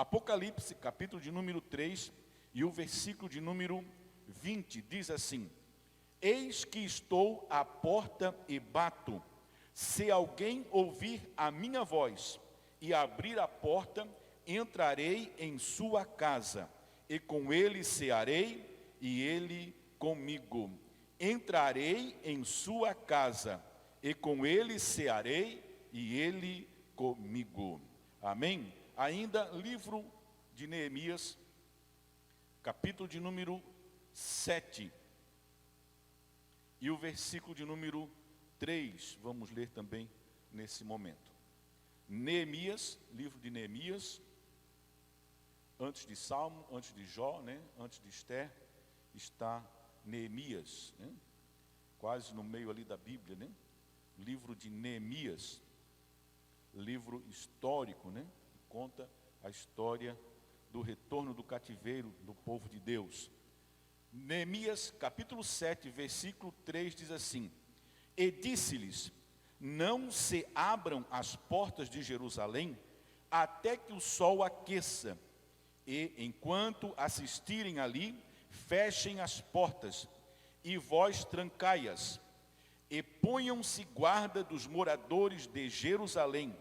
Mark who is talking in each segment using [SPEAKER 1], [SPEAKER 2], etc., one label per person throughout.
[SPEAKER 1] Apocalipse, capítulo de número 3, e o versículo de número 20, diz assim: Eis que estou à porta e bato. Se alguém ouvir a minha voz e abrir a porta, entrarei em sua casa, e com ele cearei, e ele comigo. Entrarei em sua casa, e com ele cearei, e ele comigo. Amém? Ainda livro de Neemias, capítulo de número 7, e o versículo de número 3, vamos ler também nesse momento. Neemias, livro de Neemias, antes de Salmo, antes de Jó, né? Antes de Esther, está Neemias, né? Quase no meio ali da Bíblia, né? Livro de Neemias, livro histórico, né? Conta a história do retorno do cativeiro do povo de Deus. Neemias, capítulo 7, versículo 3, diz assim: E disse-lhes, não se abram as portas de Jerusalém, até que o sol aqueça, e enquanto assistirem ali, fechem as portas, e vós trancai-as, e ponham-se guarda dos moradores de Jerusalém,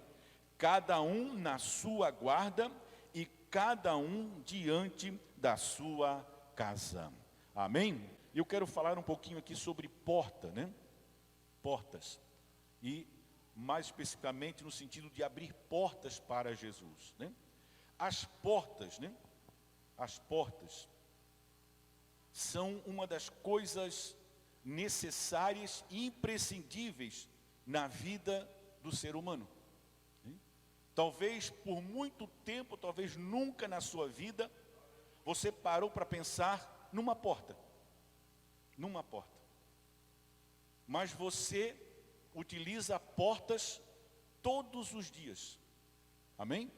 [SPEAKER 1] cada um na sua guarda, e cada um diante da sua casa. Amém? Eu quero falar um pouquinho aqui sobre porta, né? Portas. E mais especificamente no sentido de abrir portas para Jesus, né? As portas, né? As portas são uma das coisas necessárias e imprescindíveis na vida do ser humano. Talvez por muito tempo, talvez nunca na sua vida, você parou para pensar numa porta. Numa porta. Mas você utiliza portas todos os dias. Amém?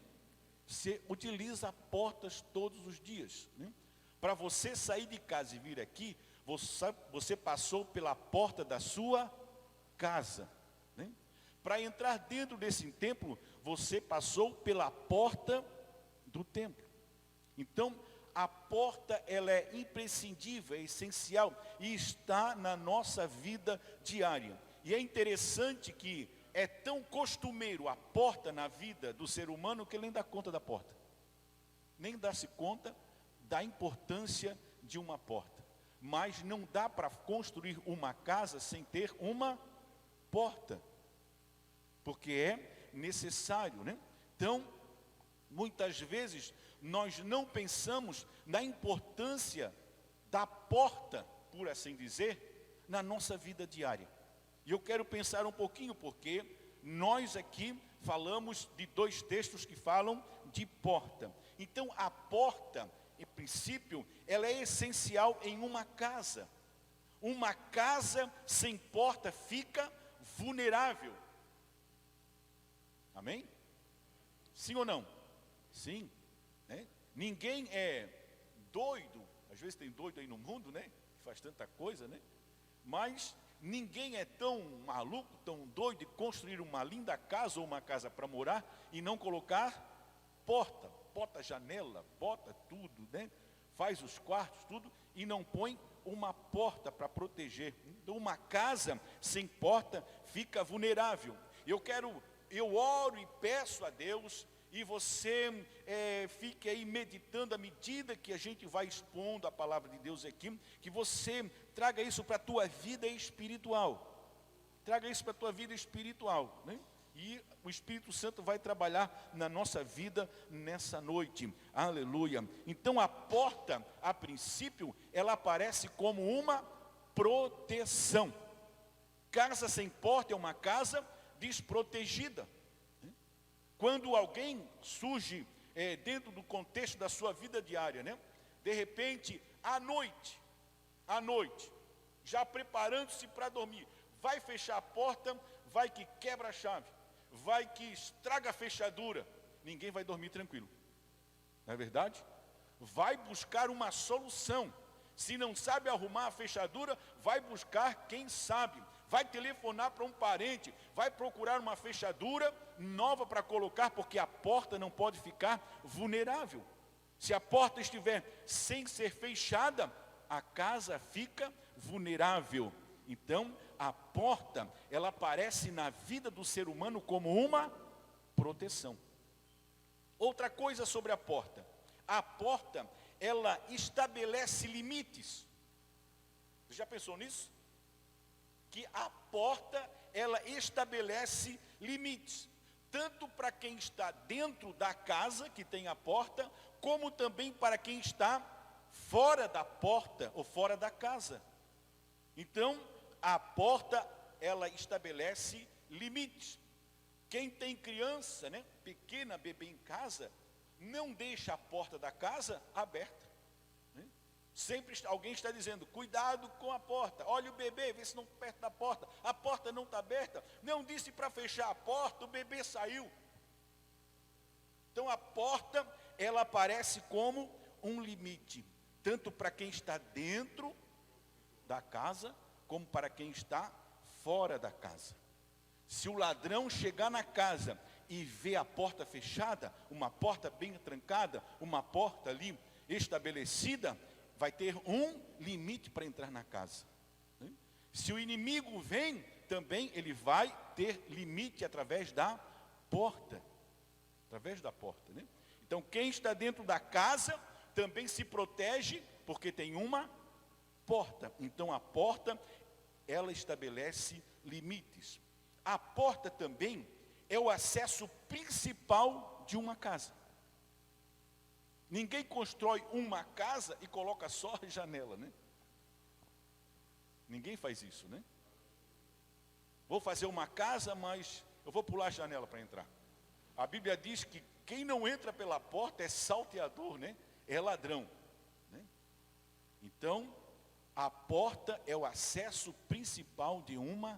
[SPEAKER 1] Você utiliza portas todos os dias, né? Para você sair de casa e vir aqui, você passou pela porta da sua casa, né? Para entrar dentro desse templo, você passou pela porta do templo. Então, a porta, ela é imprescindível, é essencial e está na nossa vida diária. E é interessante que é tão costumeiro a porta na vida do ser humano que ele nem dá conta da porta. Nem dá-se conta da importância de uma porta. Mas não dá para construir uma casa sem ter uma porta. Porque é necessário, né? Então, muitas vezes, nós não pensamos na importância da porta, por assim dizer, na nossa vida diária. E eu quero pensar um pouquinho, porque nós aqui falamos de dois textos que falam de porta. Então, a porta, em princípio, ela é essencial em uma casa. Uma casa sem porta fica vulnerável. Amém? Sim ou não? Sim. Né? Ninguém é doido, às vezes tem doido aí no mundo, né? Que faz tanta coisa, né? Mas ninguém é tão maluco, tão doido de construir uma linda casa ou uma casa para morar e não colocar porta. Bota janela, bota tudo, né? Faz os quartos, tudo, e não põe uma porta para proteger. Então, uma casa sem porta fica vulnerável. Eu oro e peço a Deus, e você fique aí meditando à medida que a gente vai expondo a palavra de Deus aqui, que você traga isso para a tua vida espiritual. Traga isso para a tua vida espiritual, né? E o Espírito Santo vai trabalhar na nossa vida nessa noite. Aleluia. Então a porta, a princípio, ela aparece como uma proteção. Casa sem porta é uma casa desprotegida. Quando alguém surge dentro do contexto da sua vida diária, né? De repente, à noite, já preparando-se para dormir, vai fechar a porta, vai que quebra a chave, vai que estraga a fechadura, ninguém vai dormir tranquilo. Não é verdade? Vai buscar uma solução. Se não sabe arrumar a fechadura, vai buscar quem sabe. vai telefonar para um parente, vai procurar uma fechadura nova para colocar, porque a porta não pode ficar vulnerável. Se a porta estiver sem ser fechada, a casa fica vulnerável. Então, a porta, ela aparece na vida do ser humano como uma proteção. Outra coisa sobre a porta, ela estabelece limites. Você já pensou nisso? Que a porta, ela estabelece limites, tanto para quem está dentro da casa, que tem a porta, como também para quem está fora da porta ou fora da casa. Então, a porta, ela estabelece limites. Quem tem criança, pequena, bebê em casa, não deixa a porta da casa aberta. Sempre alguém está dizendo, cuidado com a porta, olha o bebê, vê se não perto da porta, a porta não está aberta, não disse para fechar a porta, o bebê saiu. Então a porta, ela aparece como um limite, tanto para quem está dentro da casa, como para quem está fora da casa. Se o ladrão chegar na casa e ver a porta fechada, uma porta bem trancada, uma porta ali estabelecida, vai ter um limite para entrar na casa. Se o inimigo vem, também ele vai ter limite através da porta. Então quem está dentro da casa também se protege porque tem uma porta. Então a porta, ela estabelece limites. A porta também é o acesso principal de uma casa. Ninguém constrói uma casa e coloca só a janela, Ninguém faz isso, Vou fazer uma casa, mas eu vou pular a janela para entrar. A Bíblia diz que quem não entra pela porta é salteador, É ladrão, Então, a porta é o acesso principal de uma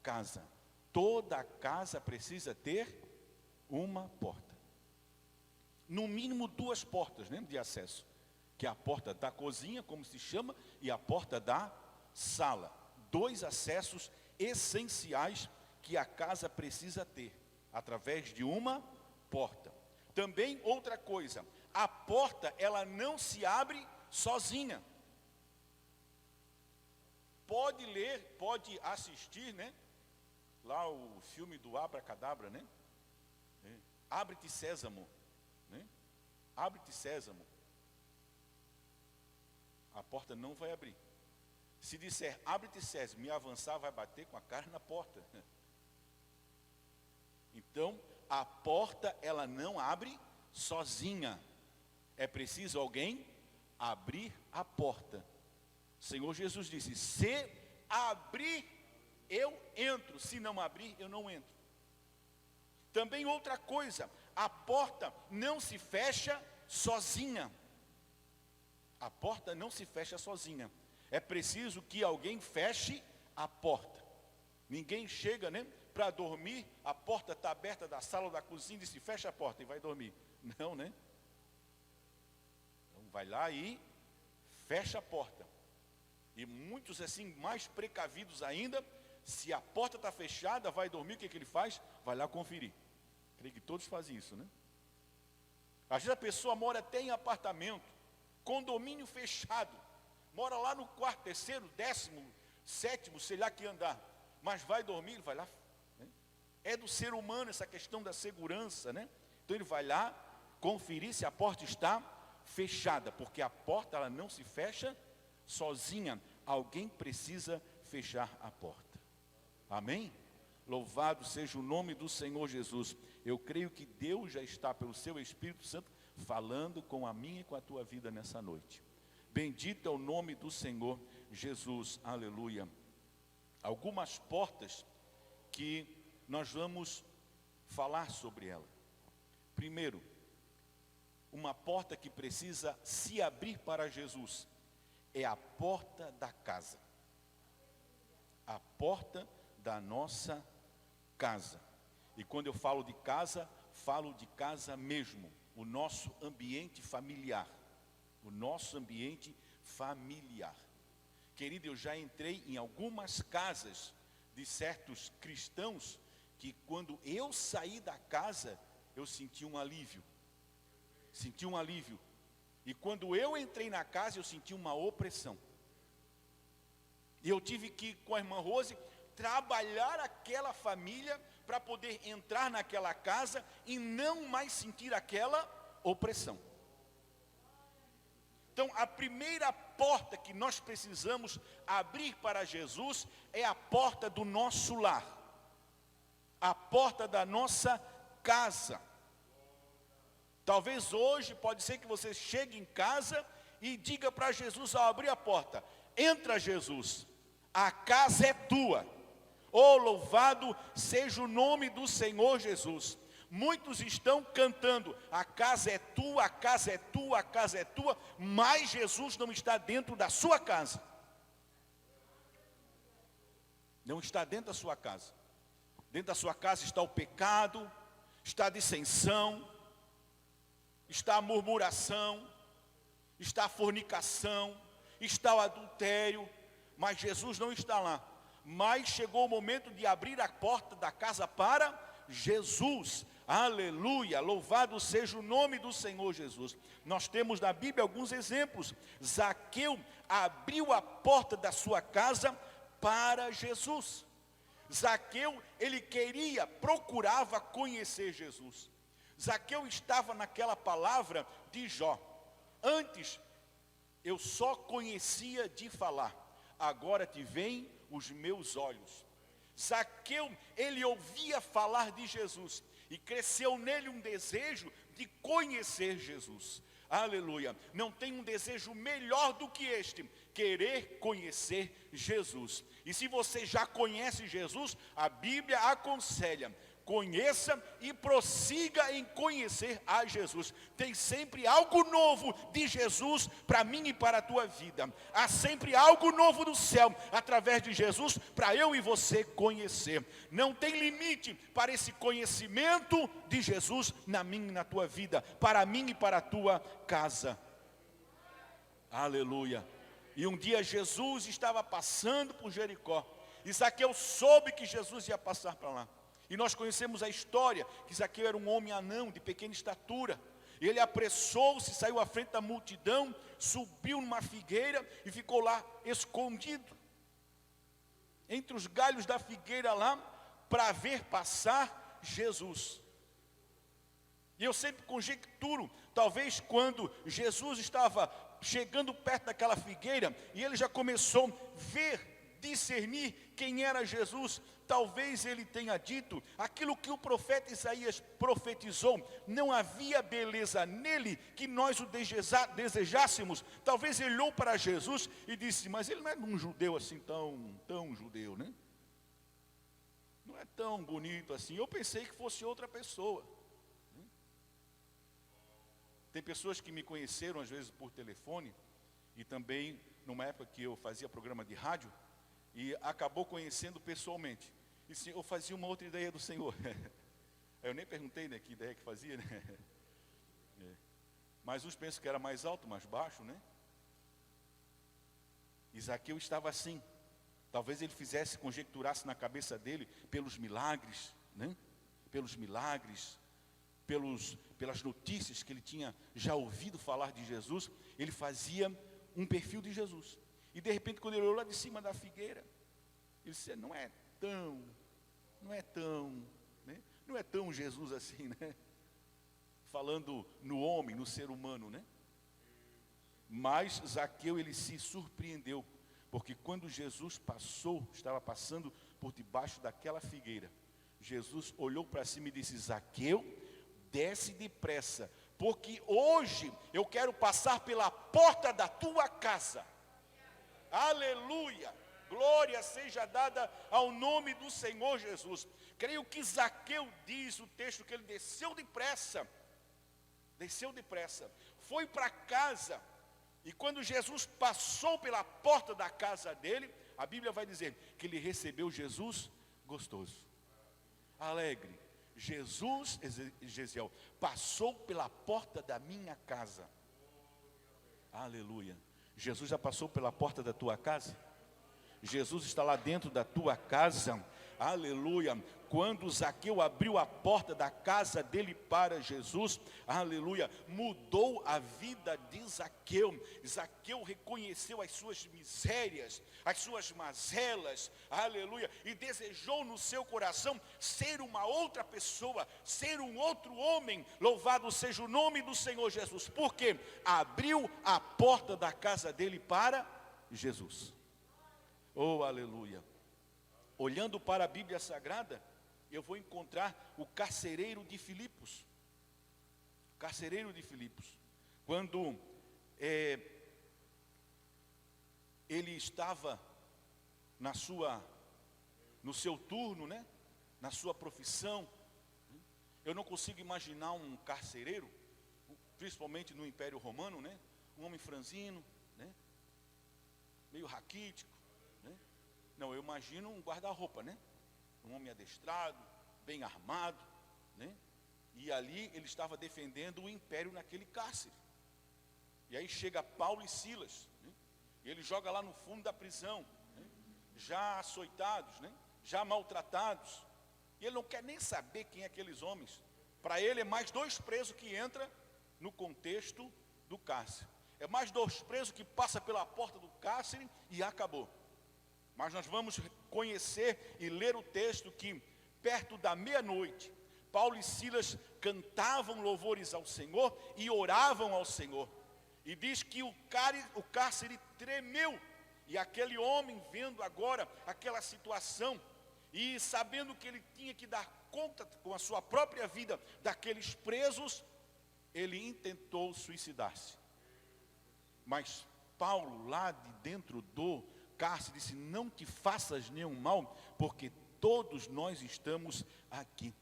[SPEAKER 1] casa. Toda casa precisa ter uma porta. No mínimo 2 portas, de acesso. Que é a porta da cozinha, como se chama, e a porta da sala. 2 acessos essenciais que a casa precisa ter, através de uma porta. Também outra coisa, a porta, ela não se abre sozinha. Pode ler, pode assistir, lá o filme do Abracadabra, Abre-te Sésamo, Abre-te Sésamo. A porta não vai abrir. Se disser, abre-te Sésamo, me avançar, vai bater com a cara na porta. Então, a porta, ela não abre sozinha. É preciso alguém abrir a porta. O Senhor Jesus disse, se abrir, eu entro. Se não abrir, eu não entro. Também outra coisa, a porta não se fecha sozinha. A porta não se fecha sozinha. É preciso que alguém feche a porta. Ninguém chega, para dormir, a porta está aberta da sala ou da cozinha e diz, fecha a porta e vai dormir. Não, Então vai lá e fecha a porta. E muitos assim, mais precavidos ainda, se a porta está fechada, vai dormir, o que ele faz? Vai lá conferir. Creio que todos fazem isso, Às vezes a pessoa mora até em apartamento, condomínio fechado, mora lá no 4º, 3º, 10º, 7º, sei lá que andar, mas vai dormir, vai lá. É do ser humano essa questão da segurança, Então ele vai lá conferir se a porta está fechada, porque a porta, ela não se fecha sozinha, alguém precisa fechar a porta. Amém? Louvado seja o nome do Senhor Jesus. Eu creio que Deus já está, pelo seu Espírito Santo, falando com a minha e com a tua vida nessa noite. Bendito é o nome do Senhor Jesus, aleluia. Algumas portas que nós vamos falar sobre ela. Primeiro, uma porta que precisa se abrir para Jesus, é a porta da casa. A porta da nossa casa. E quando eu falo de casa mesmo, o nosso ambiente familiar. O nosso ambiente familiar. Querido, eu já entrei em algumas casas de certos cristãos que quando eu saí da casa, eu senti um alívio. Senti um alívio. E quando eu entrei na casa, eu senti uma opressão. E eu tive que, com a irmã Rose, trabalhar aquela família para poder entrar naquela casa e não mais sentir aquela opressão. Então, a primeira porta que nós precisamos abrir para Jesus é a porta do nosso lar, a porta da nossa casa. Talvez hoje, pode ser que você chegue em casa e diga para Jesus ao abrir a porta: entra, Jesus, a casa é tua. Oh, louvado seja o nome do Senhor Jesus. Muitos estão cantando: a casa é tua, a casa é tua, a casa é tua, mas Jesus não está dentro da sua casa. Não está dentro da sua casa. Dentro da sua casa está o pecado, está a dissensão, está a murmuração, está a fornicação, está o adultério, mas Jesus não está lá. Mas chegou o momento de abrir a porta da casa para Jesus. Aleluia, louvado seja o nome do Senhor Jesus. Nós temos na Bíblia alguns exemplos. Zaqueu abriu a porta da sua casa para Jesus. Zaqueu, ele procurava conhecer Jesus. Zaqueu estava naquela palavra de Jó: antes eu só conhecia de falar, agora te veem os meus olhos. Zaqueu, ele ouvia falar de Jesus e cresceu nele um desejo de conhecer Jesus. Aleluia. Não tem um desejo melhor do que este: querer conhecer Jesus. E se você já conhece Jesus, a Bíblia aconselha: conheça e prossiga em conhecer a Jesus. Tem sempre algo novo de Jesus para mim e para a tua vida. Há sempre algo novo do céu através de Jesus para eu e você conhecer. Não tem limite para esse conhecimento de Jesus na minha e na tua vida, para mim e para a tua casa. Aleluia. E um dia Jesus estava passando por Jericó, e Zaqueu soube que Jesus ia passar para lá. E nós conhecemos a história, que Zaqueu era um homem anão, de pequena estatura. Ele apressou-se, saiu à frente da multidão, subiu numa figueira e ficou lá escondido, entre os galhos da figueira lá, para ver passar Jesus. E eu sempre conjecturo, talvez quando Jesus estava chegando perto daquela figueira, e ele já começou a ver, discernir quem era Jesus, talvez ele tenha dito aquilo que o profeta Isaías profetizou: não havia beleza nele que nós o desejássemos. Talvez ele olhou para Jesus e disse: mas ele não é um judeu assim tão judeu, né? Não é tão bonito assim. Eu pensei que fosse outra pessoa. Tem pessoas que me conheceram às vezes por telefone, e também numa época que eu fazia programa de rádio, e acabou conhecendo pessoalmente. E sim, eu fazia uma outra ideia do Senhor. Eu nem perguntei, né, que ideia que fazia, né? Mas uns pensam que era mais alto, mais baixo, né? Zaqueu estava assim. Talvez ele conjecturasse na cabeça dele pelos milagres, né? Pelos milagres, pelas notícias que ele tinha já ouvido falar de Jesus. Ele fazia um perfil de Jesus. E de repente, quando ele olhou lá de cima da figueira, ele disse: não é tão Jesus assim, né? Falando no homem, no ser humano, né? Mas Zaqueu, ele se surpreendeu, porque quando Jesus estava passando por debaixo daquela figueira, Jesus olhou para cima e disse: Zaqueu, desce depressa, porque hoje eu quero passar pela porta da tua casa. Aleluia, glória seja dada ao nome do Senhor Jesus. Creio que Zaqueu diz o texto que ele desceu depressa, foi para casa, e quando Jesus passou pela porta da casa dele, a Bíblia vai dizer que ele recebeu Jesus gostoso, alegre. Jesus, Gesiel, passou pela porta da minha casa. Aleluia. Jesus já passou pela porta da tua casa? Jesus está lá dentro da tua casa. Aleluia. Quando Zaqueu abriu a porta da casa dele para Jesus, aleluia, mudou a vida de Zaqueu. Zaqueu reconheceu as suas misérias, as suas mazelas, aleluia, e desejou no seu coração ser uma outra pessoa, ser um outro homem. Louvado seja o nome do Senhor Jesus, porque abriu a porta da casa dele para Jesus. Oh, aleluia. Olhando para a Bíblia Sagrada, eu vou encontrar o carcereiro de Filipos. Carcereiro de Filipos. Quando ele estava no seu turno, né? Na sua profissão. Eu não consigo imaginar um carcereiro, principalmente no Império Romano, né? Um homem franzino, né? Meio raquítico, né? Não, eu imagino um guarda-roupa, né? Um homem adestrado, bem armado, né? E ali ele estava defendendo o império naquele cárcere. E aí chega Paulo e Silas, né? E ele joga lá no fundo da prisão, né? Já açoitados, né? Já maltratados. E ele não quer nem saber quem é aqueles homens. Para ele é mais 2 presos que entra no contexto do cárcere. É mais 2 presos que passa pela porta do cárcere e acabou. Mas nós vamos conhecer e ler o texto que, perto da meia-noite, Paulo e Silas cantavam louvores ao Senhor e oravam ao Senhor. E diz que o cárcere tremeu. E aquele homem, vendo agora aquela situação, e sabendo que ele tinha que dar conta com a sua própria vida daqueles presos, ele intentou suicidar-se. Mas Paulo, lá de dentro do cárcere, disse: não te faças nenhum mal, porque todos nós estamos aqui.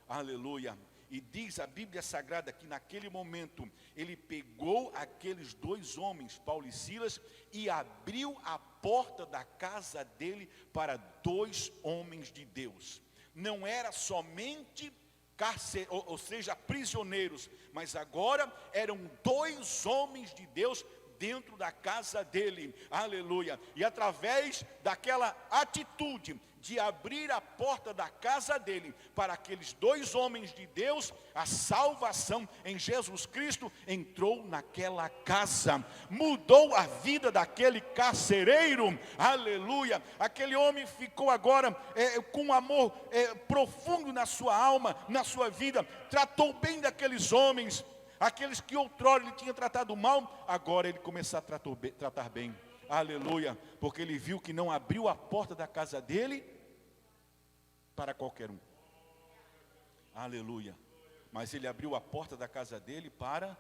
[SPEAKER 1] Aleluia. E diz a Bíblia Sagrada que naquele momento ele pegou aqueles 2 homens, Paulo e Silas, e abriu a porta da casa dele para 2 homens de Deus. Não era somente ou seja, prisioneiros, mas agora eram 2 homens de Deus dentro da casa dele, aleluia. E através daquela atitude de abrir a porta da casa dele para aqueles 2 homens de Deus, a salvação em Jesus Cristo entrou naquela casa, mudou a vida daquele carcereiro, aleluia. Aquele homem ficou agora com um amor profundo na sua alma, na sua vida, tratou bem daqueles homens. Aqueles que outrora ele tinha tratado mal, agora ele começou a tratar bem. Aleluia. Porque ele viu que não abriu a porta da casa dele para qualquer um. Aleluia. Mas ele abriu a porta da casa dele para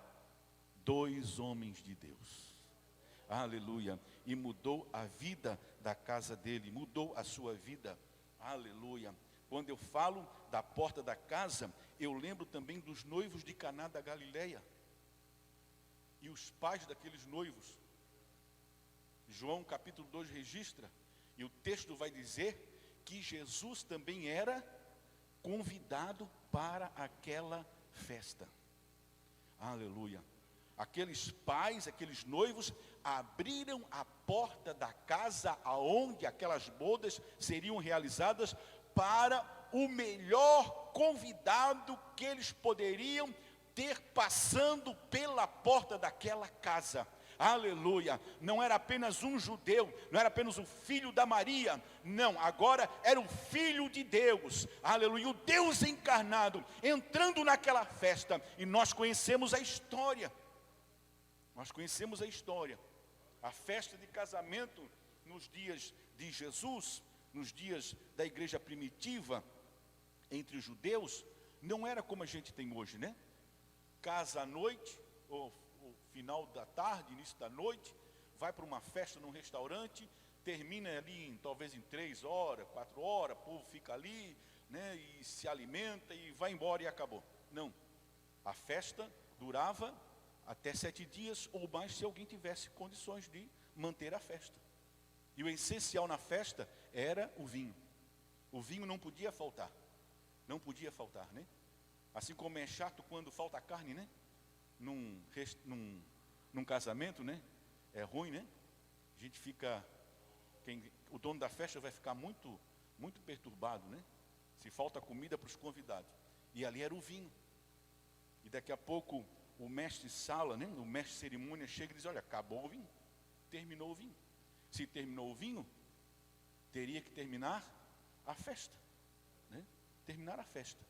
[SPEAKER 1] 2 homens de Deus. Aleluia. E mudou a vida da casa dele, mudou a sua vida. Aleluia. Quando eu falo da porta da casa, eu lembro também dos noivos de Caná da Galileia. E os pais daqueles noivos. João capítulo 2 registra. E o texto vai dizer que Jesus também era convidado para aquela festa. Aleluia. Aqueles pais, aqueles noivos, abriram a porta da casa aonde aquelas bodas seriam realizadas para o melhor convidado que eles poderiam ter passando pela porta daquela casa. Aleluia. Não era apenas um judeu, não era apenas o filho da Maria, não, agora era o filho de Deus, aleluia, o Deus encarnado, entrando naquela festa. E nós conhecemos a história, a festa de casamento nos dias de Jesus, nos dias da igreja primitiva, entre os judeus, não era como a gente tem hoje, né? Casa à noite, ou final da tarde, início da noite, vai para uma festa num restaurante, termina ali talvez em 3 horas, 4 horas, o povo fica ali, né? E se alimenta e vai embora e acabou. Não, a festa durava até 7 dias ou mais, se alguém tivesse condições de manter a festa. E o essencial na festa era o vinho. O vinho não podia faltar. Não podia faltar, né? Assim como é chato quando falta carne, né? Num casamento, né? É ruim, né? A gente fica, o dono da festa vai ficar muito perturbado, né? Se falta comida para os convidados. E ali era o vinho. E daqui a pouco o mestre sala, né? O mestre cerimônia chega e diz: olha, acabou o vinho. Terminou o vinho. Se terminou o vinho, teria que terminar a festa, né? Terminar a festa.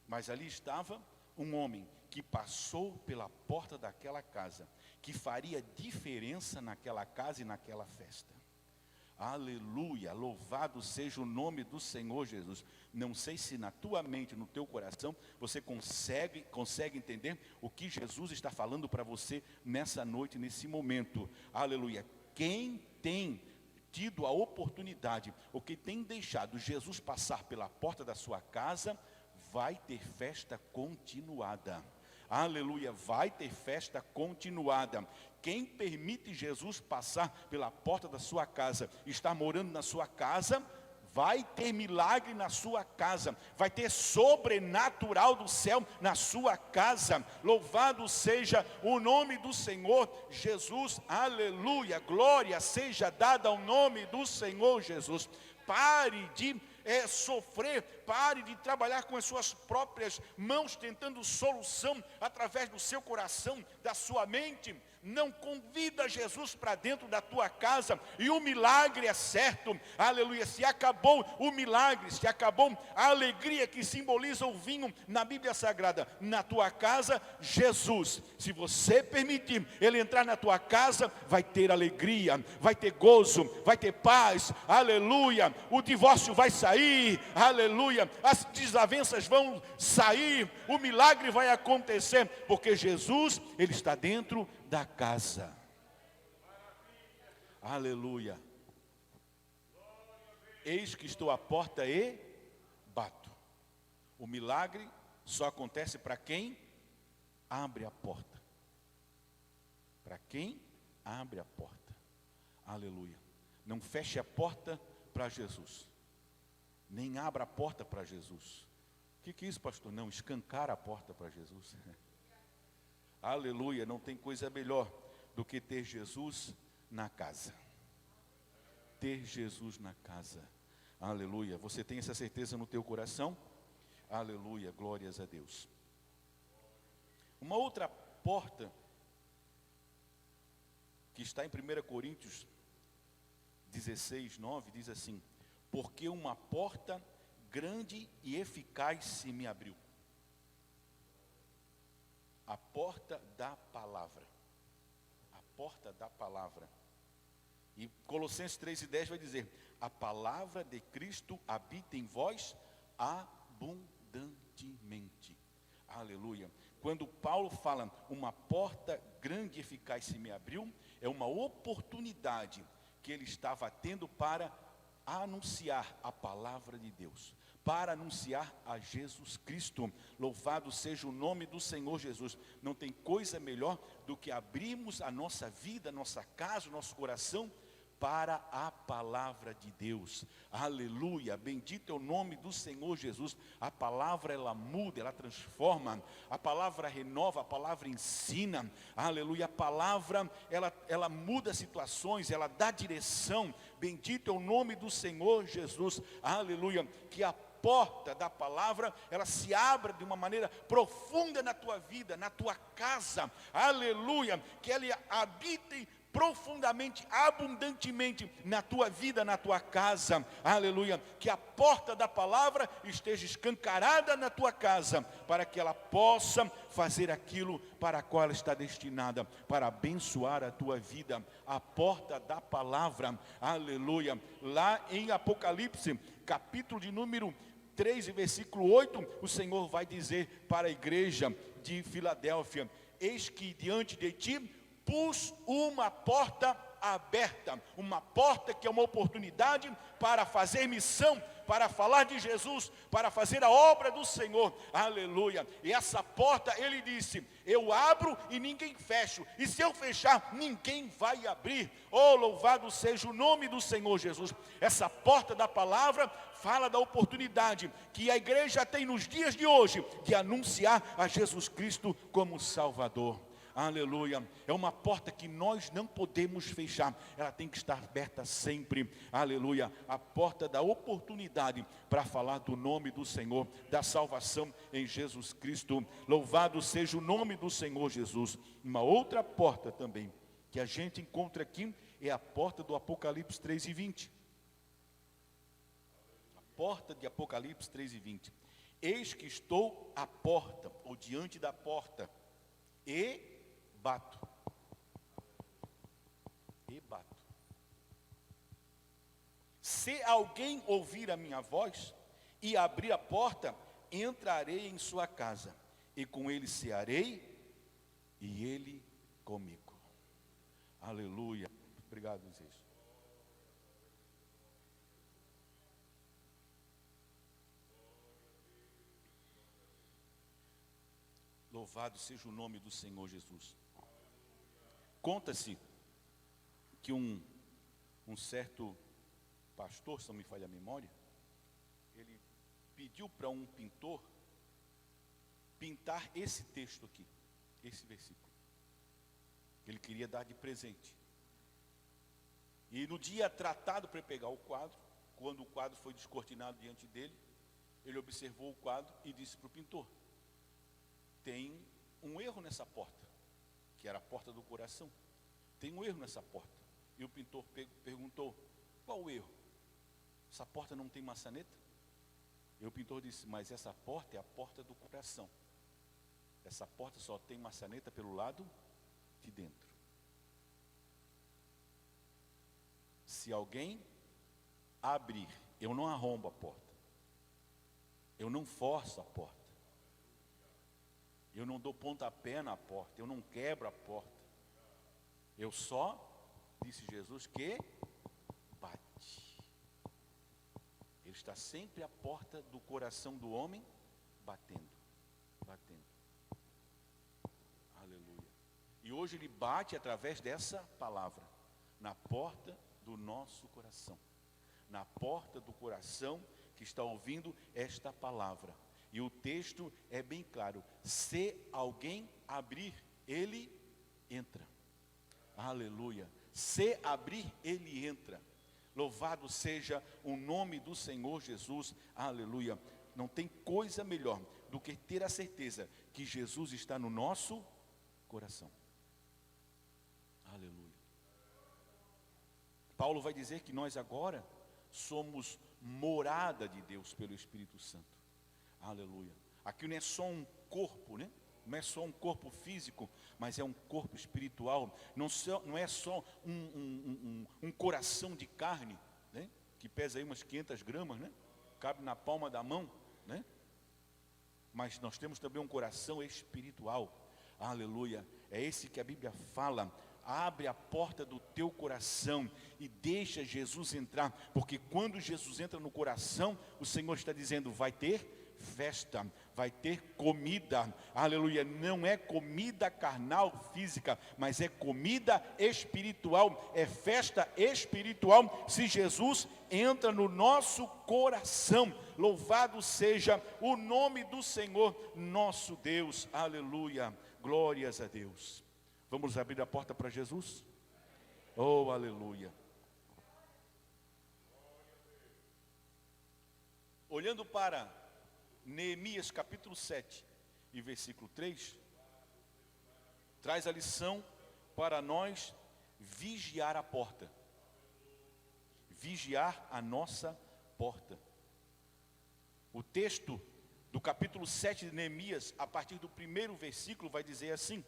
[SPEAKER 1] Mas ali estava um homem que passou pela porta daquela casa, que faria diferença naquela casa e naquela festa. Aleluia, louvado seja o nome do Senhor Jesus. Não sei se na tua mente, no teu coração, você consegue entender o que Jesus está falando para você nessa noite, nesse momento. Aleluia. Quem tem tido a oportunidade, ou quem tem deixado Jesus passar pela porta da sua casa, vai ter festa continuada. Aleluia, vai ter festa continuada. Quem permite Jesus passar pela porta da sua casa, está morando na sua casa, vai ter milagre na sua casa, vai ter sobrenatural do céu na sua casa. Louvado seja o nome do Senhor Jesus, aleluia, glória seja dada ao nome do Senhor Jesus. Pare de sofrer, pare de trabalhar com as suas próprias mãos, tentando solução através do seu coração, da sua mente. Não convida Jesus para dentro da tua casa, e o milagre é certo, aleluia. Se acabou o milagre, se acabou a alegria que simboliza o vinho na Bíblia Sagrada, na tua casa, Jesus, se você permitir Ele entrar na tua casa, vai ter alegria, vai ter gozo, vai ter paz, aleluia. O divórcio vai sair, aleluia. As desavenças vão sair, o milagre vai acontecer, porque Jesus, Ele está dentro da casa. Aleluia. Eis que estou à porta e bato. O milagre só acontece para quem abre a porta. Para quem abre a porta. Aleluia. Não feche a porta para Jesus. Nem abra a porta para Jesus. O que é isso, pastor? Não, escancar a porta para Jesus. Aleluia, não tem coisa melhor do que ter Jesus na casa. Ter Jesus na casa. Aleluia, você tem essa certeza no teu coração? Aleluia, glórias a Deus. Uma outra porta, que está em 1 Coríntios 16, 9, diz assim: porque uma porta grande e eficaz se me abriu. A porta da palavra. A porta da palavra. E Colossenses 3:10 vai dizer: a palavra de Cristo habita em vós abundantemente. Aleluia. Quando Paulo fala, uma porta grande e eficaz se me abriu, é uma oportunidade que ele estava tendo para anunciar a palavra de Deus, para anunciar a Jesus Cristo. Louvado seja o nome do Senhor Jesus. Não tem coisa melhor do que abrirmos a nossa vida, a nossa casa, o nosso coração para a palavra de Deus. Aleluia, bendito é o nome do Senhor Jesus. A palavra, ela muda, ela transforma, a palavra renova, a palavra ensina. Aleluia, a palavra, ela muda situações, ela dá direção. Bendito é o nome do Senhor Jesus. Aleluia, que a porta da palavra, ela se abra de uma maneira profunda na tua vida, na tua casa. Aleluia, que ela habite profundamente, abundantemente na tua vida, na tua casa. Aleluia, que a porta da palavra esteja escancarada na tua casa, para que ela possa fazer aquilo para a qual ela está destinada, para abençoar a tua vida. A porta da palavra, aleluia. Lá em Apocalipse, capítulo de número 3 e versículo 8, o Senhor vai dizer para a igreja de Filadélfia: eis que diante de ti pus uma porta aberta, uma porta que é uma oportunidade para fazer missão, para falar de Jesus, para fazer a obra do Senhor. Aleluia. E essa porta, ele disse: eu abro e ninguém fecha, e se eu fechar, ninguém vai abrir. Oh, louvado seja o nome do Senhor Jesus. Essa porta da palavra fala da oportunidade que a igreja tem nos dias de hoje de anunciar a Jesus Cristo como Salvador. aleluia. É uma porta que nós não podemos fechar, ela tem que estar aberta sempre, aleluia. A porta da oportunidade para falar do nome do Senhor, da salvação em Jesus Cristo. Louvado seja o nome do Senhor Jesus. Uma outra porta também que a gente encontra aqui é a porta do Apocalipse 3:20. A porta de Apocalipse 3:20. Eis que estou à porta, ou diante da porta, e bato. E bato. Se alguém ouvir a minha voz e abrir a porta, entrarei em sua casa, e com ele cearei, e ele comigo. Aleluia. Obrigado, Jesus. Louvado seja o nome do Senhor Jesus. Conta-se que um certo pastor, se não me falha a memória, ele pediu para um pintor pintar esse texto aqui, esse versículo. Ele queria dar de presente. E no dia tratado para pegar o quadro, quando o quadro foi descortinado diante dele, ele observou o quadro e disse para o pintor: tem um erro nessa porta, que era a porta do coração. Tem um erro nessa porta. E o pintor perguntou: qual o erro? Essa porta não tem maçaneta? E o pintor disse: mas essa porta é a porta do coração. Essa porta só tem maçaneta pelo lado de dentro. Se alguém abrir, eu não arrombo a porta, eu não forço a porta, eu não dou pontapé na porta, eu não quebro a porta, eu só, disse Jesus, que bate. Ele está sempre à porta do coração do homem, batendo, batendo. Aleluia. E hoje ele bate através dessa palavra, na porta do nosso coração, na porta do coração que está ouvindo esta palavra. E o texto é bem claro: se alguém abrir, ele entra. Aleluia. Se abrir, ele entra. Louvado seja o nome do Senhor Jesus. Aleluia. Não tem coisa melhor do que ter a certeza que Jesus está no nosso coração. Aleluia. Paulo vai dizer que nós agora somos morada de Deus pelo Espírito Santo. Aleluia. Aqui não é só um corpo, né? Não é só um corpo físico, mas é um corpo espiritual. Não é só um coração de carne, né? Que pesa aí umas 500 gramas, né? Cabe na palma da mão, né? Mas nós temos também um coração espiritual. Aleluia. É esse que a Bíblia fala: abre a porta do teu coração e deixa Jesus entrar, porque quando Jesus entra no coração, o Senhor está dizendo: vai ter festa, vai ter comida. Aleluia. Não é comida carnal, física, mas é comida espiritual, é festa espiritual, se Jesus entra no nosso coração. Louvado seja o nome do Senhor nosso Deus. Aleluia. Glórias a Deus. Vamos abrir a porta para Jesus? Oh, aleluia. Olhando para Neemias capítulo 7 e versículo 3, traz a lição para nós vigiar a porta. Vigiar a nossa porta. O texto do capítulo 7 de Neemias, a partir do primeiro versículo, vai dizer assim: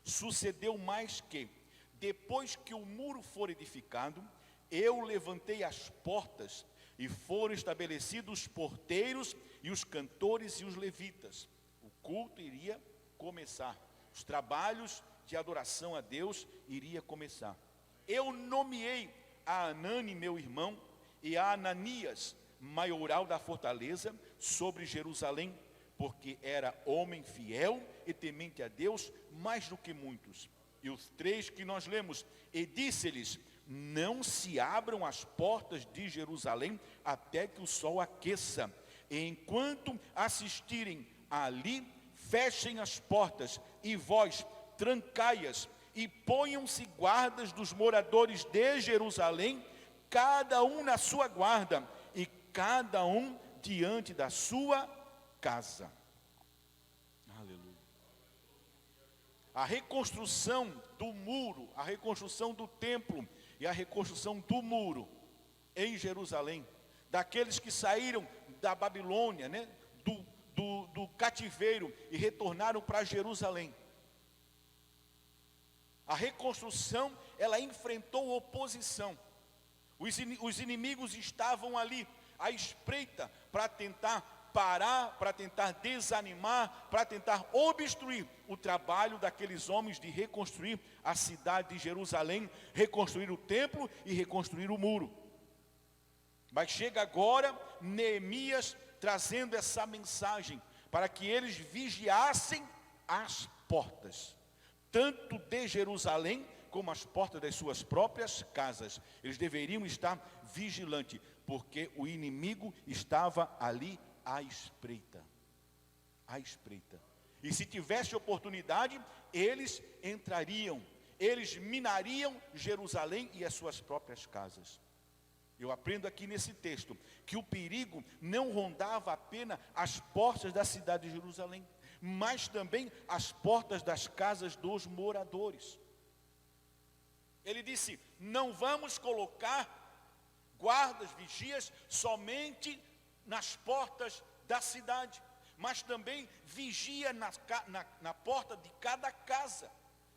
[SPEAKER 1] sucedeu mais que, depois que o muro for edificado, eu levantei as portas, e foram estabelecidos os porteiros e os cantores e os levitas. O culto iria começar, os trabalhos de adoração a Deus iria começar. Eu nomeei a Anani, meu irmão, e a Ananias, maioral da fortaleza, sobre Jerusalém, porque era homem fiel e temente a Deus mais do que muitos. E os três que nós lemos: e disse-lhes: não se abram as portas de Jerusalém até que o sol aqueça. E enquanto assistirem ali, fechem as portas. E vós trancai-as, e ponham-se guardas dos moradores de Jerusalém, cada um na sua guarda, e cada um diante da sua casa. Aleluia. A reconstrução do muro, a reconstrução do templo e a reconstrução do muro em Jerusalém, daqueles que saíram da Babilônia, né, do cativeiro e retornaram para Jerusalém. A reconstrução, ela enfrentou oposição. Os inimigos estavam ali à espreita para tentar parar, para tentar desanimar, para tentar obstruir o trabalho daqueles homens de reconstruir a cidade de Jerusalém, reconstruir o templo e reconstruir o muro. Mas chega agora Neemias trazendo essa mensagem para que eles vigiassem as portas, tanto de Jerusalém como as portas das suas próprias casas. Eles deveriam estar vigilantes, porque o inimigo estava ali à espreita. À espreita. E se tivesse oportunidade, eles entrariam, eles minariam Jerusalém e as suas próprias casas. Eu aprendo aqui nesse texto que o perigo não rondava apenas as portas da cidade de Jerusalém, mas também as portas das casas dos moradores. Ele disse: não vamos colocar guardas, vigias, somente nas portas da cidade, mas também vigia na porta de cada casa.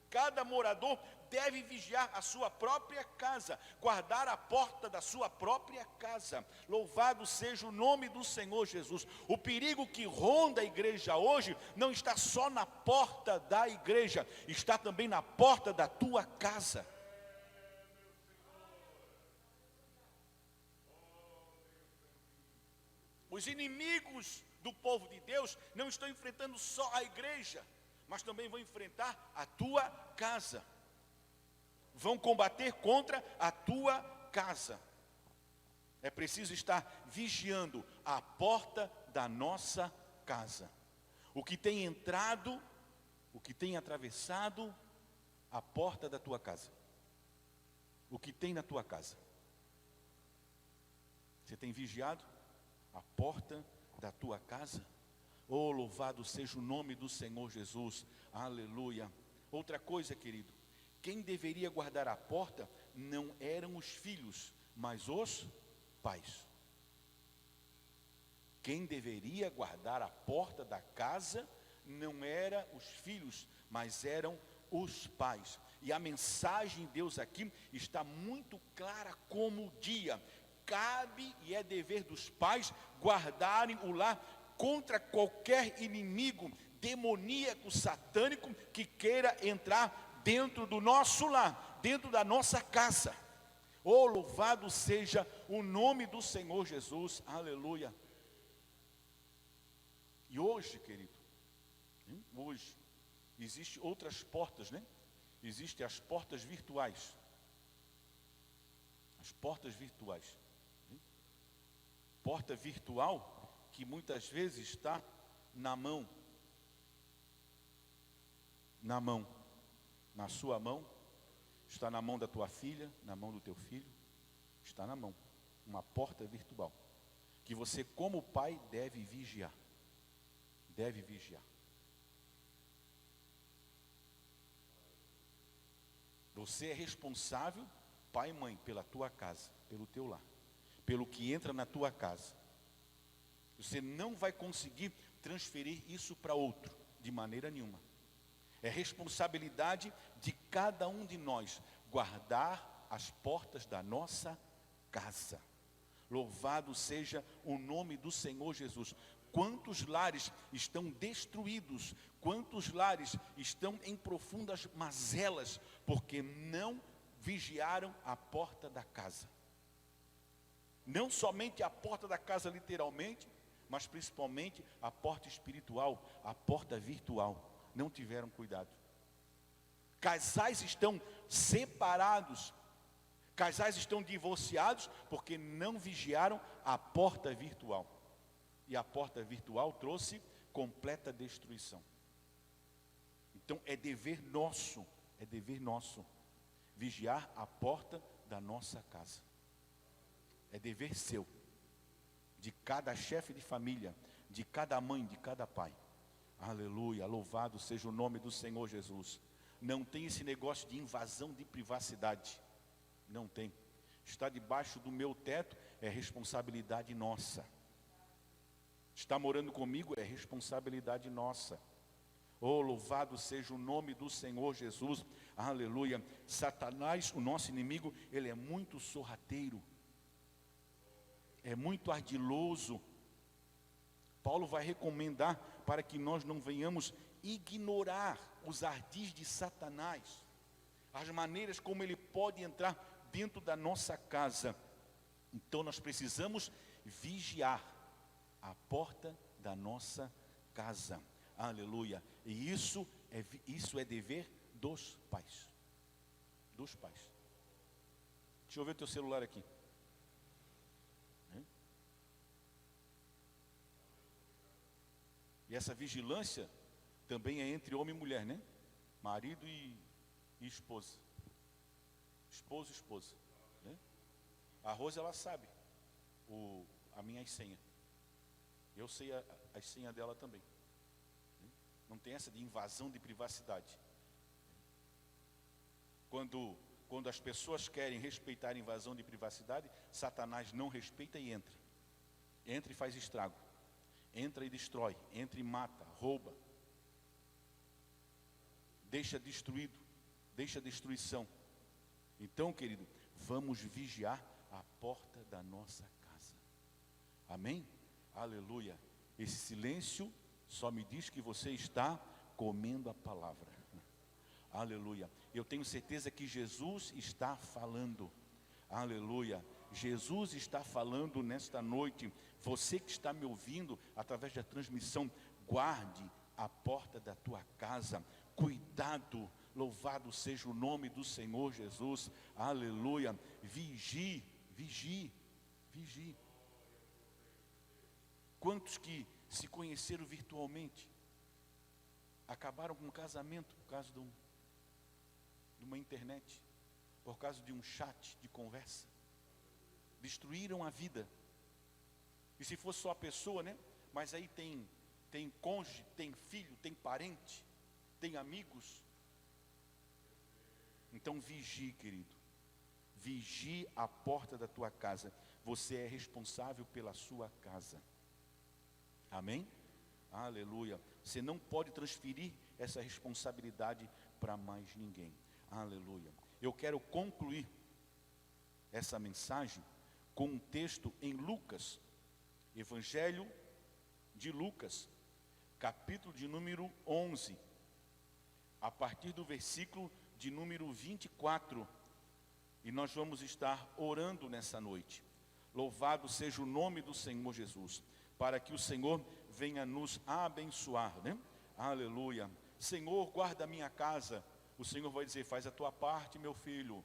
[SPEAKER 1] Cada morador deve vigiar a sua própria casa, guardar a porta da sua própria casa. Louvado seja o nome do Senhor Jesus. O perigo que ronda a igreja hoje não está só na porta da igreja, está também na porta da tua casa. Os inimigos do povo de Deus não estão enfrentando só a igreja, mas também vão enfrentar a tua casa. Vão combater contra a tua casa. É preciso estar vigiando a porta da nossa casa. O que tem entrado, o que tem atravessado a porta da tua casa. O que tem na tua casa. Você tem vigiado a porta da tua casa? Oh, louvado seja o nome do Senhor Jesus. Aleluia. Outra coisa, querido, quem deveria guardar a porta não eram os filhos, mas os pais. Quem deveria guardar a porta da casa não eram os filhos, mas eram os pais. E a mensagem de Deus aqui está muito clara como o dia. Cabe e é dever dos pais guardarem o lar contra qualquer inimigo demoníaco, satânico, que queira entrar dentro do nosso lar, dentro da nossa casa. Oh, louvado seja o nome do Senhor Jesus, aleluia. E hoje, querido, hoje, existem outras portas, né? Existem as portas virtuais. As portas virtuais. Porta virtual que muitas vezes está na mão, na sua mão, está na mão da tua filha, na mão do teu filho, está na mão, uma porta virtual, que você como pai deve vigiar, Você é responsável, pai e mãe, pela tua casa, pelo teu lar, pelo que entra na tua casa. Você não vai conseguir transferir isso para outro, de maneira nenhuma. É responsabilidade de cada um de nós, guardar as portas da nossa casa. Louvado seja o nome do Senhor Jesus. Quantos lares estão destruídos, quantos lares estão em profundas mazelas, porque não vigiaram a porta da casa. Não somente a porta da casa literalmente, mas principalmente a porta espiritual, a porta virtual. Não tiveram cuidado. Casais estão separados, casais estão divorciados, porque não vigiaram a porta virtual. E a porta virtual trouxe completa destruição. Então é dever nosso vigiar a porta da nossa casa. É dever seu, de cada chefe de família, de cada mãe, de cada pai. Aleluia, louvado seja o nome do Senhor Jesus. Não tem esse negócio de invasão de privacidade. Não tem. Está debaixo do meu teto é responsabilidade nossa. Está morando comigo é responsabilidade nossa. Oh, louvado seja o nome do Senhor Jesus. Aleluia. Satanás, o nosso inimigo, ele é muito sorrateiro. É muito ardiloso. Paulo vai recomendar para que nós não venhamos ignorar os ardis de Satanás, as maneiras como ele pode entrar dentro da nossa casa. Então nós precisamos vigiar a porta da nossa casa. Aleluia. E isso é dever dos pais. Dos pais. Deixa eu ver o teu celular aqui. E essa vigilância também é entre homem e mulher, né? Marido e esposa. Esposo e esposa, né? A Rosa, ela sabe a minha senha. Eu sei a senha dela também. Não tem essa de invasão de privacidade. Quando as pessoas querem respeitar a invasão de privacidade, Satanás não respeita e entra. Entra e faz estrago. Entra e destrói, entra e mata, rouba. Deixa destruído, deixa destruição. Então, querido, vamos vigiar a porta da nossa casa. Amém? Aleluia. Esse silêncio só me diz que você está comendo a palavra. Aleluia. Eu tenho certeza que Jesus está falando. Aleluia. Jesus está falando nesta noite. Você que está me ouvindo através da transmissão, guarde a porta da tua casa. Cuidado, louvado seja o nome do Senhor Jesus. Aleluia. Vigie, vigie, vigie. Quantos que se conheceram virtualmente acabaram com um casamento por causa de uma internet, por causa de um chat de conversa? Destruíram a vida. E se fosse só a pessoa, né? Mas aí tem cônjuge, tem filho, tem parente, tem amigos. Então vigie, querido. Vigie a porta da tua casa. Você é responsável pela sua casa. Amém? Aleluia. Você não pode transferir essa responsabilidade para mais ninguém. Aleluia. Eu quero concluir essa mensagem com um texto em Lucas, Evangelho de Lucas, capítulo de número 11, a partir do versículo de número 24, e nós vamos estar orando nessa noite. Louvado seja o nome do Senhor Jesus, para que o Senhor venha nos abençoar, né? Aleluia. Senhor, guarda a minha casa. O Senhor vai dizer: faz a tua parte, meu filho.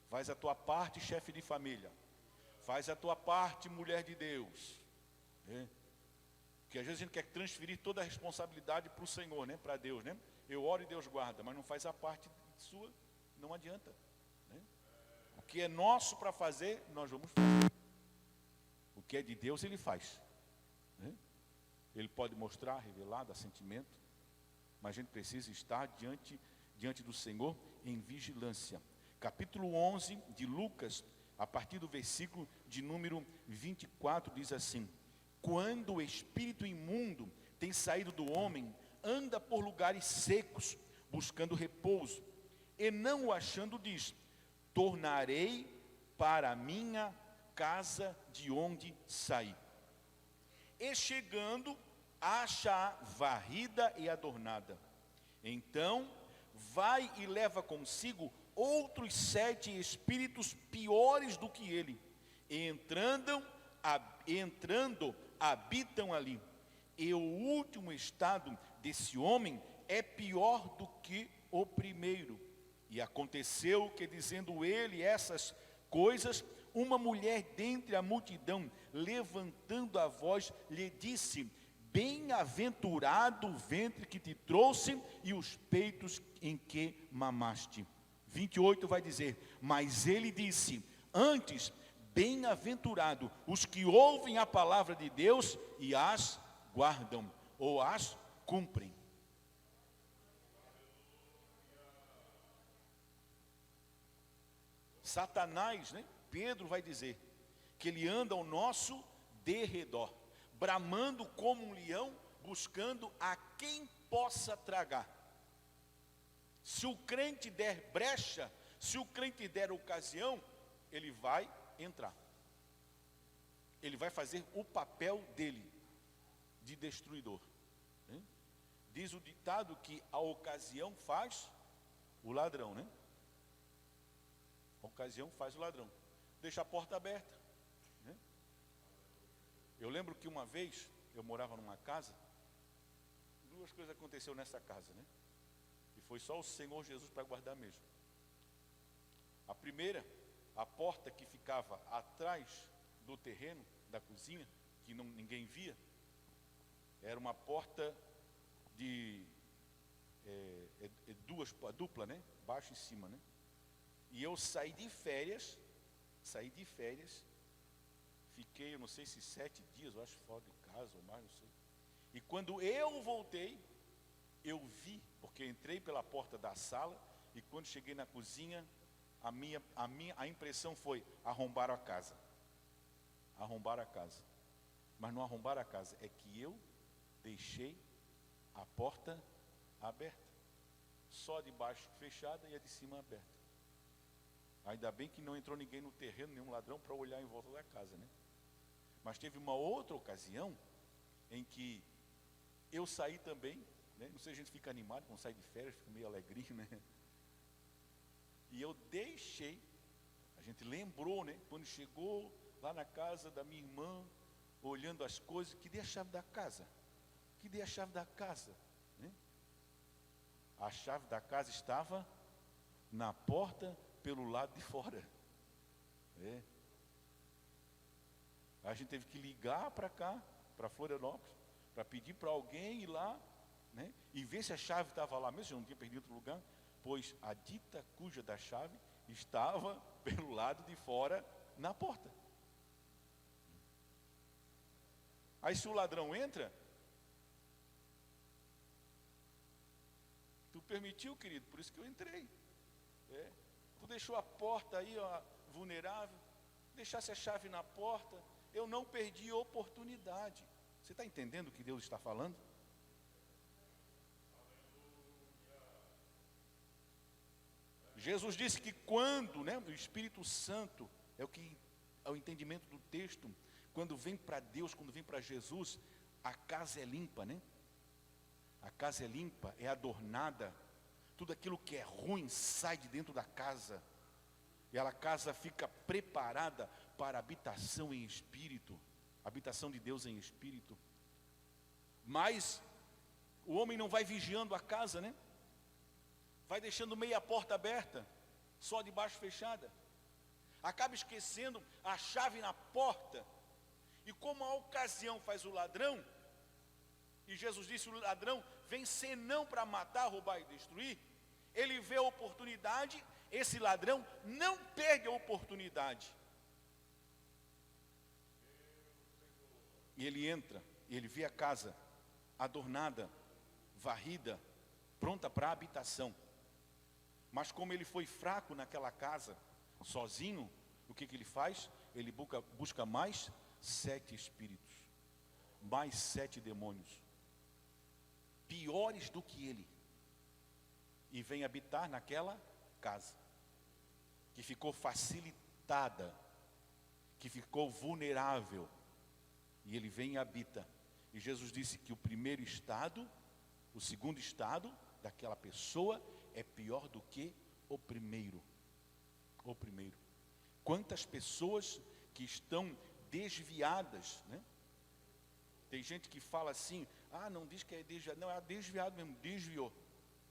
[SPEAKER 1] Faz a tua parte, chefe de família. Faz a tua parte, mulher de Deus. Porque às vezes a gente quer transferir toda a responsabilidade para o Senhor, né? Para Deus, né? Eu oro e Deus guarda, mas não faz a parte sua, não adianta, né? O que é nosso para fazer, nós vamos fazer. O que é de Deus, Ele faz, né? Ele pode mostrar, revelar, dar sentimento, mas a gente precisa estar diante do Senhor em vigilância. Capítulo 11 de Lucas, a partir do versículo de número 24, diz assim: quando o espírito imundo tem saído do homem, anda por lugares secos, buscando repouso, e não o achando, diz: tornarei para a minha casa de onde saí. E chegando, acha varrida e adornada. Então vai e leva consigo outros 7 espíritos piores do que ele, e entrando habitam ali. E o último estado desse homem é pior do que o primeiro. E aconteceu que, dizendo ele essas coisas, uma mulher dentre a multidão, levantando a voz, lhe disse: Bem-aventurado o ventre que te trouxe e os peitos em que mamaste. 28 vai dizer: mas ele disse: antes, bem-aventurado os que ouvem a palavra de Deus e as guardam, ou as cumprem. Satanás, né? Pedro vai dizer que ele anda ao nosso derredor, bramando como um leão, buscando a quem possa tragar. Se o crente der brecha, se o crente der ocasião, ele vai entrar. Ele vai fazer o papel dele, de destruidor. Diz o ditado que a ocasião faz o ladrão, né? A ocasião faz o ladrão. Deixa a porta aberta, né? Eu lembro que uma vez eu morava numa casa, duas coisas aconteceram nessa casa, né? E foi só o Senhor Jesus para guardar mesmo. A primeira, a porta que ficava atrás do terreno da cozinha, que ninguém via, era uma porta de dupla, né? Baixo e cima, né? E eu saí de férias, fiquei, eu não sei se 7 dias, eu acho, fora de casa ou mais, não sei. E quando eu voltei, eu vi, porque entrei pela porta da sala, e quando cheguei na cozinha, a impressão foi: arrombaram a casa. Arrombaram a casa. Mas não arrombaram a casa, é que eu deixei a porta aberta. Só a de baixo fechada e a de cima aberta. Ainda bem que não entrou ninguém no terreno, nenhum ladrão, para olhar em volta da casa, né? Mas teve uma outra ocasião em que eu saí também, né? Não sei, a gente fica animado quando sai de férias, fica meio alegrinho, né? E eu deixei, a gente lembrou, né? Quando chegou lá na casa da minha irmã, olhando as coisas, cadê a chave da casa? Cadê a chave da casa? Né? A chave da casa estava na porta pelo lado de fora. A gente teve que ligar para cá, para Florianópolis, para pedir para alguém ir lá, né? E ver se a chave estava lá mesmo, eu não tinha perdido outro lugar, pois a dita cuja da chave estava pelo lado de fora na porta. Aí se o ladrão entra, tu permitiu, querido, por isso que eu entrei. Tu deixou a porta aí, ó, vulnerável, deixasse a chave na porta, eu não perdi oportunidade. Você está entendendo o que Deus está falando? Jesus disse que quando, né, o Espírito Santo, é o entendimento do texto, quando vem para Deus, quando vem para Jesus, a casa é limpa, né? A casa é limpa, é adornada, tudo aquilo que é ruim sai de dentro da casa, e a casa fica preparada para a habitação em espírito, habitação de Deus em espírito. Mas o homem não vai vigiando a casa, né? Vai deixando meia porta aberta, só de baixo fechada, acaba esquecendo a chave na porta, e como a ocasião faz o ladrão, e Jesus disse: o ladrão vem senão para matar, roubar e destruir. Ele vê a oportunidade, esse ladrão não perde a oportunidade. E ele entra, e ele vê a casa adornada, varrida, pronta para a habitação. Mas como ele foi fraco naquela casa, sozinho, o que ele faz? Ele busca mais 7 espíritos, mais 7 demônios, piores do que ele, e vem habitar naquela casa, que ficou facilitada, que ficou vulnerável, e ele vem e habita. E Jesus disse que o primeiro estado, o segundo estado daquela pessoa é pior do que o primeiro. O primeiro. Quantas pessoas que estão desviadas, né? Tem gente que fala assim: ah, não diz que é desviado. Não, é desviado mesmo, desviou.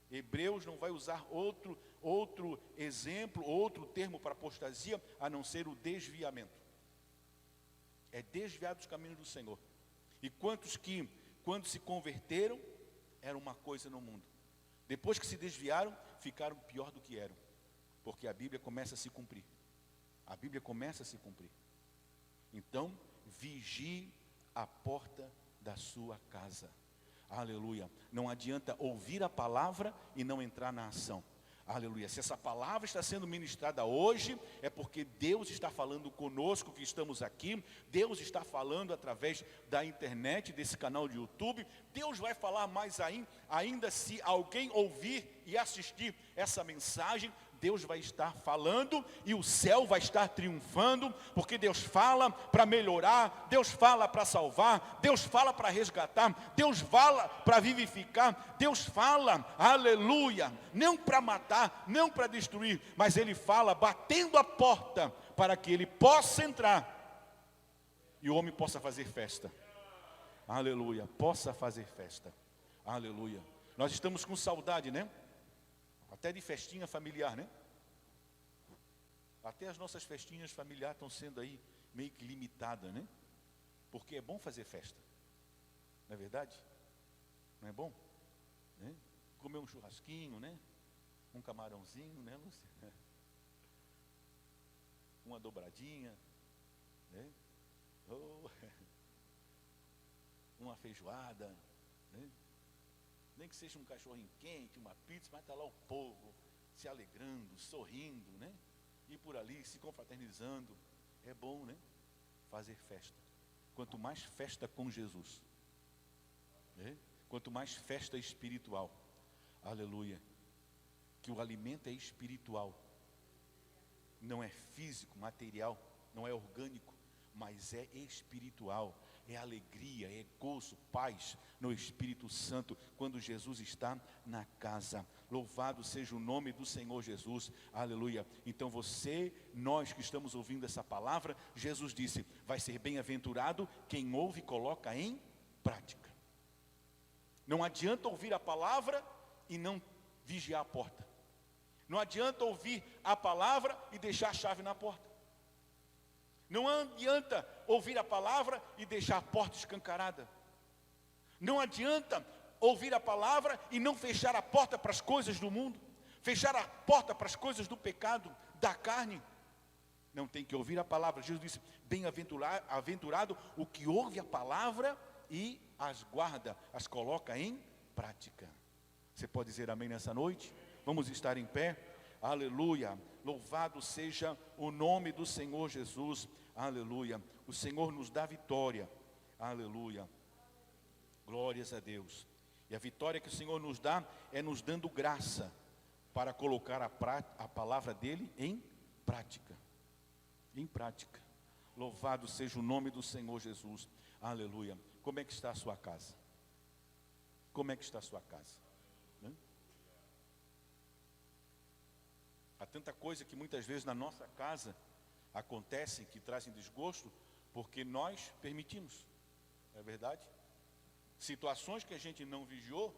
[SPEAKER 1] Hebreus não vai usar outro exemplo, outro termo para apostasia, a não ser o desviamento. É desviado dos caminhos do Senhor. E quantos que quando se converteram, era uma coisa no mundo. Depois que se desviaram, ficaram pior do que eram. Porque a Bíblia começa a se cumprir. A Bíblia começa a se cumprir. Então, vigie a porta da sua casa. Aleluia. Não adianta ouvir a palavra e não entrar na ação. Aleluia. Se essa palavra está sendo ministrada hoje, é porque Deus está falando conosco que estamos aqui. Deus está falando através da internet, desse canal de YouTube. Deus vai falar mais ainda se alguém ouvir e assistir essa mensagem. Deus vai estar falando e o céu vai estar triunfando, porque Deus fala para melhorar, Deus fala para salvar, Deus fala para resgatar, Deus fala para vivificar, Deus fala, aleluia, não para matar, não para destruir, mas Ele fala batendo a porta para que Ele possa entrar e o homem possa fazer festa. Aleluia, possa fazer festa. Aleluia. Nós estamos com saudade, né? Até de festinha familiar, né? Até as nossas festinhas familiares estão sendo aí meio que limitadas, né? Porque é bom fazer festa. Não é verdade? Não é bom? Né? Comer um churrasquinho, né? Um camarãozinho, né, Lúcia? Uma dobradinha, né? Oh, uma feijoada, né? Nem que seja um cachorrinho quente, uma pizza, mas está lá o povo se alegrando, sorrindo, né? E por ali se confraternizando. É bom, né? Fazer festa. Quanto mais festa com Jesus, né? Quanto mais festa espiritual. Aleluia. Que o alimento é espiritual. Não é físico, material, não é orgânico, mas é espiritual. É alegria, é gozo, paz no Espírito Santo, quando Jesus está na casa. Louvado seja o nome do Senhor Jesus, aleluia. Então nós que estamos ouvindo essa palavra, Jesus disse, vai ser bem-aventurado quem ouve e coloca em prática. Não adianta ouvir a palavra e não vigiar a porta. Não adianta ouvir a palavra e deixar a chave na porta. Não adianta ouvir a palavra e deixar a porta escancarada. Não adianta ouvir a palavra e não fechar a porta para as coisas do mundo. Fechar a porta para as coisas do pecado, da carne. Não, tem que ouvir a palavra. Jesus disse, bem-aventurado o que ouve a palavra e as guarda, as coloca em prática. Você pode dizer amém nessa noite? Vamos estar em pé? Aleluia. Louvado seja o nome do Senhor Jesus. Aleluia. O Senhor nos dá vitória. Aleluia. Glórias a Deus. E a vitória que o Senhor nos dá é nos dando graça para colocar a palavra dele em prática. Em prática. Louvado seja o nome do Senhor Jesus. Aleluia. Como é que está a sua casa? Como é que está a sua casa? Né? Há tanta coisa que muitas vezes na nossa casa acontecem que trazem desgosto porque nós permitimos. Não é verdade? Situações que a gente não vigiou,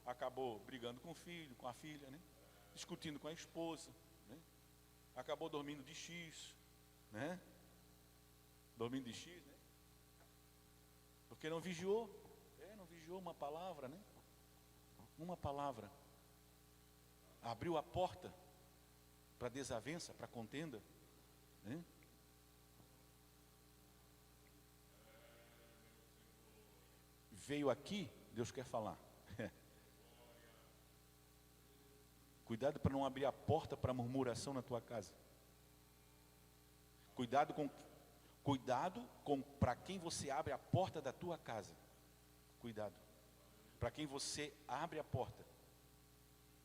[SPEAKER 1] acabou brigando com o filho, com a filha, né? Discutindo com a esposa, né? Acabou dormindo de X, né? Dormindo de X, né? Porque não vigiou, não vigiou uma palavra, né? Uma palavra. Abriu a porta para desavença, para contenda, né? Veio aqui, Deus quer falar. Cuidado para não abrir a porta para murmuração na tua casa. Cuidado com para quem você abre a porta da tua casa. Cuidado. Para quem você abre a porta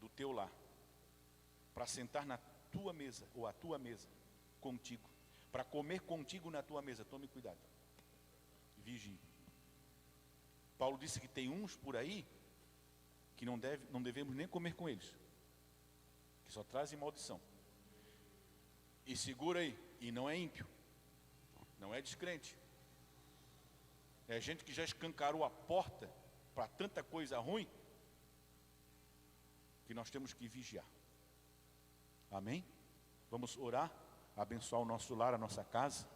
[SPEAKER 1] do teu lar. Para sentar na tua mesa ou a tua mesa contigo. Para comer contigo na tua mesa. Tome cuidado. Vigie. Paulo disse que tem uns por aí que não devemos nem comer com eles. Que só trazem maldição. E segura aí. E não é ímpio. Não é descrente. É gente que já escancarou a porta para tanta coisa ruim que nós temos que vigiar. Amém? Vamos orar, abençoar o nosso lar, a nossa casa.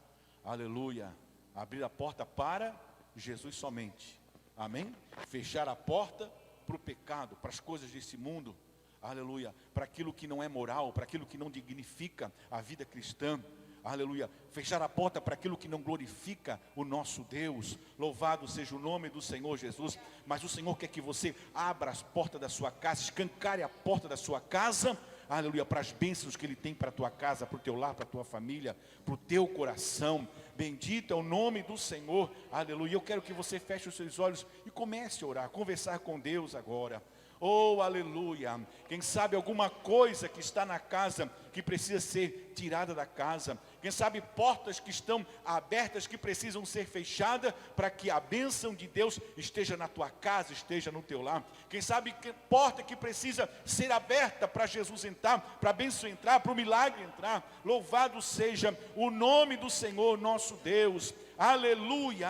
[SPEAKER 1] Aleluia. Abrir a porta para Jesus somente. Amém? Fechar a porta para o pecado, para as coisas desse mundo. Aleluia. Para aquilo que não é moral, para aquilo que não dignifica a vida cristã. Aleluia. Fechar a porta para aquilo que não glorifica o nosso Deus. Louvado seja o nome do Senhor Jesus. Mas o Senhor quer que você abra as portas da sua casa, escancare a porta da sua casa. Aleluia, para as bênçãos que Ele tem para a tua casa, para o teu lar, para a tua família, para o teu coração. Bendito é o nome do Senhor. Aleluia. Eu quero que você feche os seus olhos e comece a orar, conversar com Deus agora. Oh, aleluia. Quem sabe alguma coisa que está na casa que precisa ser tirada da casa. Quem sabe portas que estão abertas que precisam ser fechadas para que a bênção de Deus esteja na tua casa, esteja no teu lar. Quem sabe que porta que precisa ser aberta para Jesus entrar, para a bênção entrar, para o milagre entrar. Louvado seja o nome do Senhor nosso Deus. Aleluia.